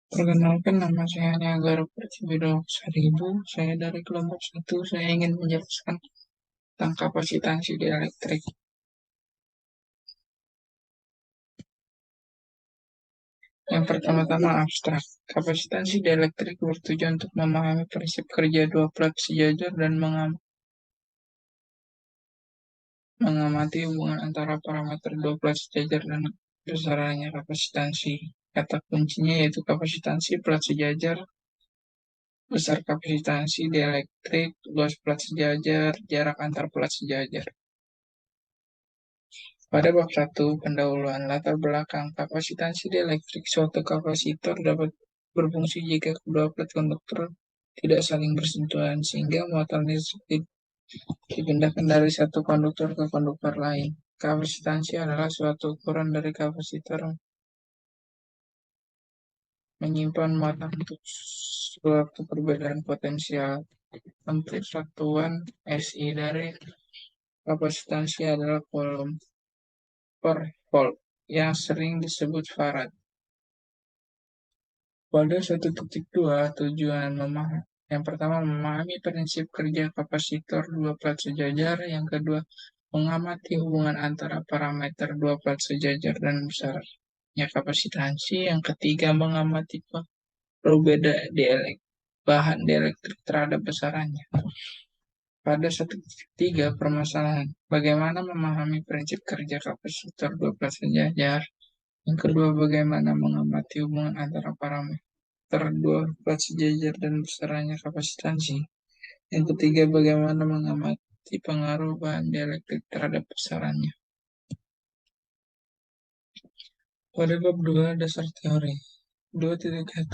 Perkenalkan, nama saya Niagara Pertiwidowo Saribu. Saya dari kelompok 1. Saya ingin menjelaskan tentang kapasitansi dieelektrik. Yang pertama-tama abstrak. Kapasitansi dieelektrik bertujuan untuk memahami prinsip kerja dua plat sejajar dan mengamati hubungan antara parameter dua plat sejajar dan besarannya kapasitansi. Kata kuncinya yaitu kapasitansi plat sejajar, besar kapasitansi dieelektrik, luas plat sejajar, jarak antar plat sejajar. Pada bab 1, pendahuluan latar belakang kapasitansi dieelektrik. Suatu kapasitor dapat berfungsi jika kedua plat konduktor tidak saling bersentuhan, sehingga muatan listrik dipindahkan dari satu konduktor ke konduktor lain. Kapasitansi adalah suatu ukuran dari kapasitor menyimpan muatan untuk suatu perbedaan potensial. Untuk satuan SI dari kapasitansi adalah coulomb per volt yang sering disebut farad. Pada 1.2, tujuan yang pertama memahami prinsip kerja kapasitor dua plat sejajar, yang kedua mengamati hubungan antara parameter dua plat sejajar dan besarnya kapasitansi, yang ketiga mengamati perbedaan bahan dieelektrik terhadap besarannya. Pada 1.3, permasalahan bagaimana memahami prinsip kerja kapasitor dua plat sejajar, yang kedua bagaimana mengamati hubungan antara parameter dua plat sejajar dan besarannya kapasitansi. Yang ketiga, bagaimana mengamati pengaruh bahan dieelektrik terhadap besarannya. Pada bab 2, dasar teori. 2.1.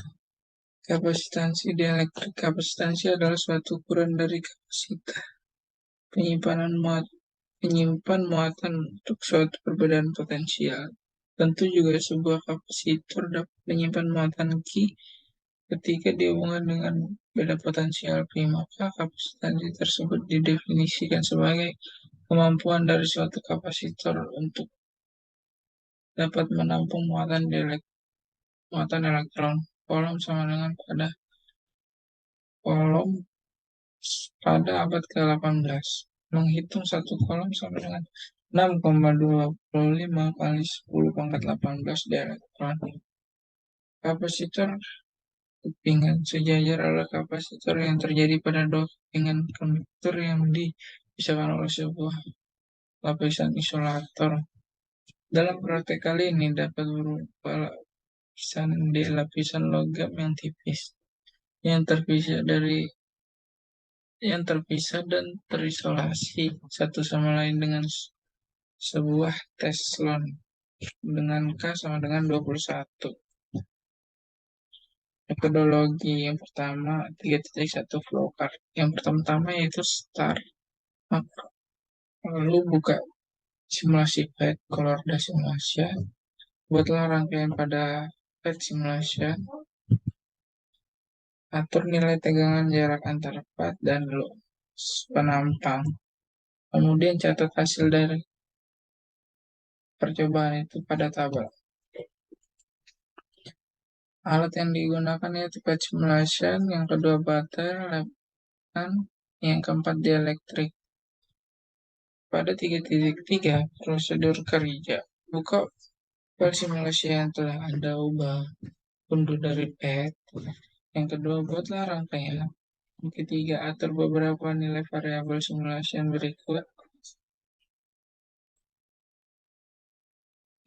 Kapasitansi dieelektrik. Kapasitansi adalah suatu ukuran dari kapasitas penyimpan muatan untuk suatu perbedaan potensial. Tentu juga sebuah kapasitor dapat menyimpan muatan Q ketika dihubungkan dengan beda potensial P, maka kapasitansi tersebut didefinisikan sebagai kemampuan dari suatu kapasitor untuk dapat menampung muatan elektron. Coulomb sama dengan Coulomb pada abad ke-18. Menghitung satu Coulomb sama dengan 6,25 kali 10 pangkat 18 dielektron. Kapasitor kepingan sejajar adalah kapasitor yang terjadi pada dua kepingan konduktor yang dipisahkan oleh sebuah lapisan isolator. Dalam praktek kali ini dapat berupa lapisan logam yang tipis, yang terpisah dan terisolasi satu sama lain dengan sebuah teslon dengan K sama dengan 21. Metodologi yang pertama 3.1 flowchart. Yang pertama yaitu start. Lalu buka simulasi PET, Colorado Simulation. Buatlah rangkaian pada PET Simulation. Atur nilai tegangan jarak antar plat dan penampang. Kemudian catat hasil dari percobaan itu pada tabel. Alat yang digunakan yaitu PET Simulation, yang kedua baterai, yang keempat dieelektrik. Pada 3.3, prosedur kerja. Buka file simulasi yang telah Anda ubah, unduh dari PET. Yang kedua, buatlah rangkaian. Yang ketiga, atur beberapa nilai variabel simulasi yang berikut.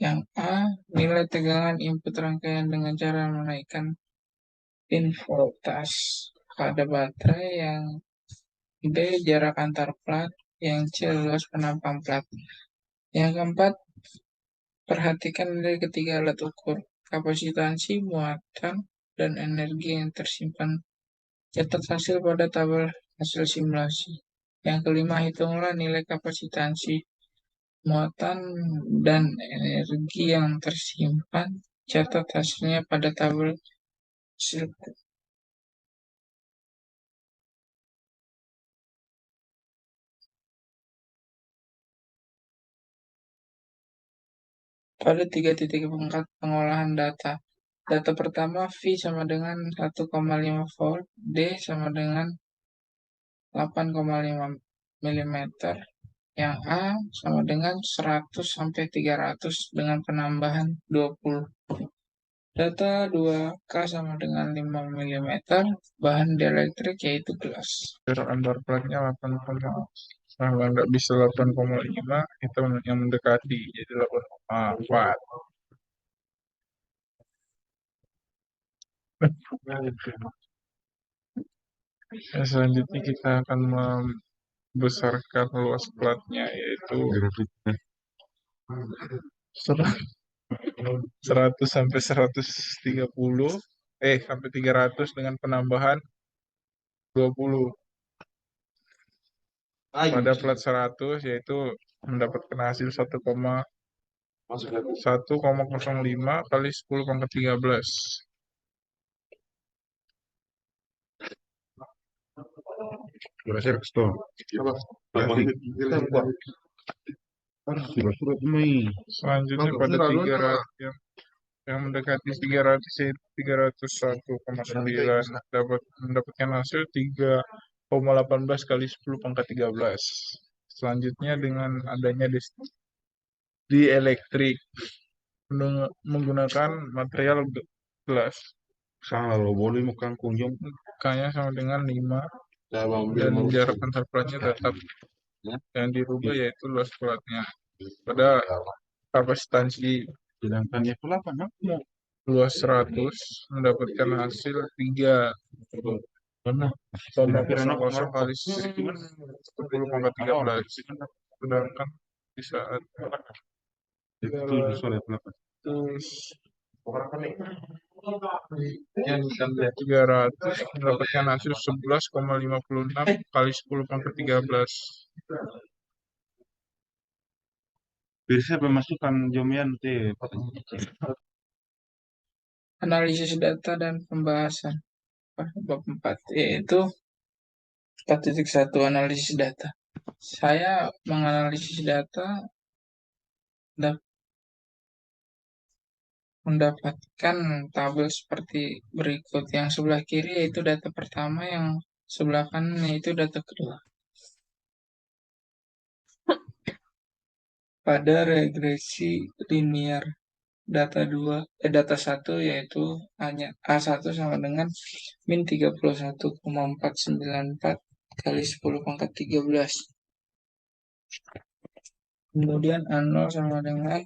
Yang A, nilai tegangan input rangkaian dengan cara menaikkan pin voltage pada baterai. Yang B, jarak antar plat. Yang C, luas penampang plat. Yang keempat, perhatikan nilai ketiga alat ukur, kapasitansi, muatan, dan energi yang tersimpan. Catat hasil pada tabel hasil simulasi. Yang kelima, hitunglah nilai kapasitansi, muatan, dan energi yang tersimpan. Catat hasilnya pada tabel hasil. Pada 3.4, pengolahan data. Data pertama V sama dengan 1,5 volt, D sama dengan 8,5 mm, yang A sama dengan 100 sampai 300 dengan penambahan 20. Data 2K sama dengan 5 mm, bahan dieelektrik yaitu gelas. Under plate-nya 8, nah, nggak bisa 8,5, itu yang mendekati, jadi 8,4. Selanjutnya kita akan membesarkan luas platnya, yaitu 100 sampai 130, sampai 300 dengan penambahan 20. Pada plat 100 yaitu mendapatkan hasil 1,05 kali 10 pangkat 13. Gracias, Gastón. Selanjutnya pada 300 yang mendekati 300 yaitu 301,9 mendapatkan hasil 3,18 kali 10 pangkat 13. Selanjutnya dengan adanya di elektrik menggunakan material gelas. Salah lo boleh makan kunjung. K-nya sama dengan 5 dan jarak antar platnya tetap. Yang dirubah yaitu luas platnya. Pada kapasitansi Sedangkan itu 8, luas 100 mendapatkan hasil 3 Benar. kali 10 pangkat 13. Sedangkan di saat Itu soalnya 8. yang 300 mendapatkan hasil 11,56 kali 10 pangkat 13. Bisa memasukkan jomian Analisis data dan pembahasan bab 4 yaitu 4.1 analisis data. Saya menganalisis data mendapatkan tabel seperti berikut. Yang sebelah kiri yaitu data pertama, yang sebelah kanan yaitu data kedua. Pada regresi linear data 1 yaitu hanya A1 sama dengan min 31,494 kali 10 pangkat 13. Kemudian A0 sama dengan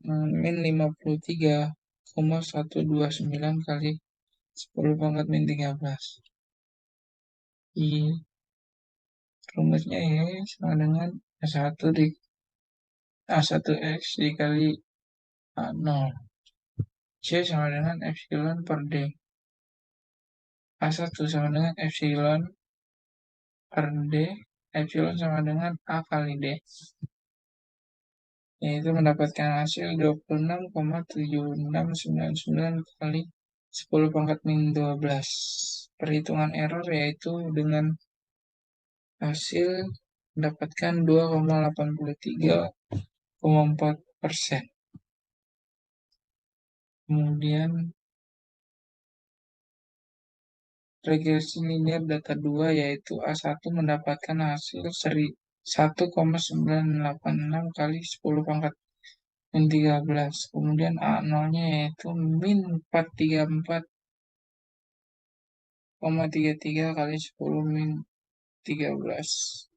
min 53,129 kali 10 pangkat min 13. Rumusnya ini sama dengan A1X dikali A0. C sama dengan epsilon per D. A1 sama dengan epsilon per D. Epsilon sama dengan A kali D. Yaitu mendapatkan hasil 26,7699 kali 10 pangkat min 12. Perhitungan error yaitu dengan hasil mendapatkan 2,83,4%. Kemudian regresi linear data 2 yaitu A1 mendapatkan hasil 1,986 kali 10 pangkat min 13. Kemudian A0-nya yaitu min 434,33 kali 10 min 13.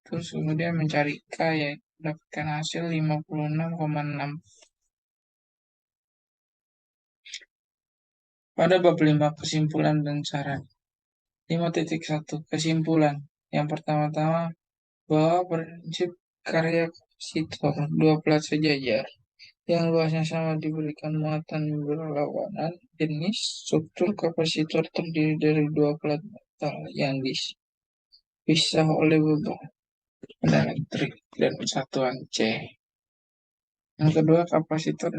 Terus kemudian mencari K yaitu mendapatkan hasil 56,6. Pada bab 5 kesimpulan dan saran. 5.1 kesimpulan. Yang pertama-tama bahwa prinsip karya kapasitor dua plat sejajar yang luasnya sama diberikan muatan berlawanan, jenis struktur kapasitor terdiri dari dua plat metal yang dipisah oleh beban elektrik dan satuan C. Yang kedua, kapasitor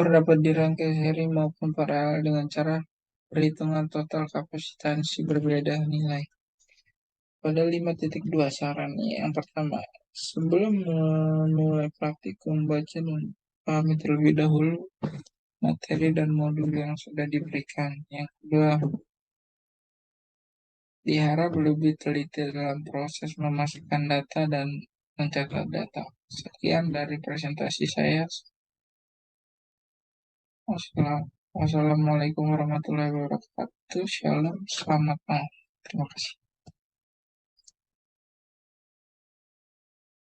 dapat dirangkai seri maupun paralel dengan cara perhitungan total kapasitansi berbeda nilai. pada 5.2 saran yang pertama, sebelum memulai praktikum, baca dan pahami terlebih dahulu materi dan modul yang sudah diberikan. Yang kedua, diharap lebih teliti dalam proses memasukkan data dan mencatat data. Sekian dari presentasi saya. Wassalamualaikum warahmatullahi wabarakatuh. Shalom, selamat malam. Terima kasih.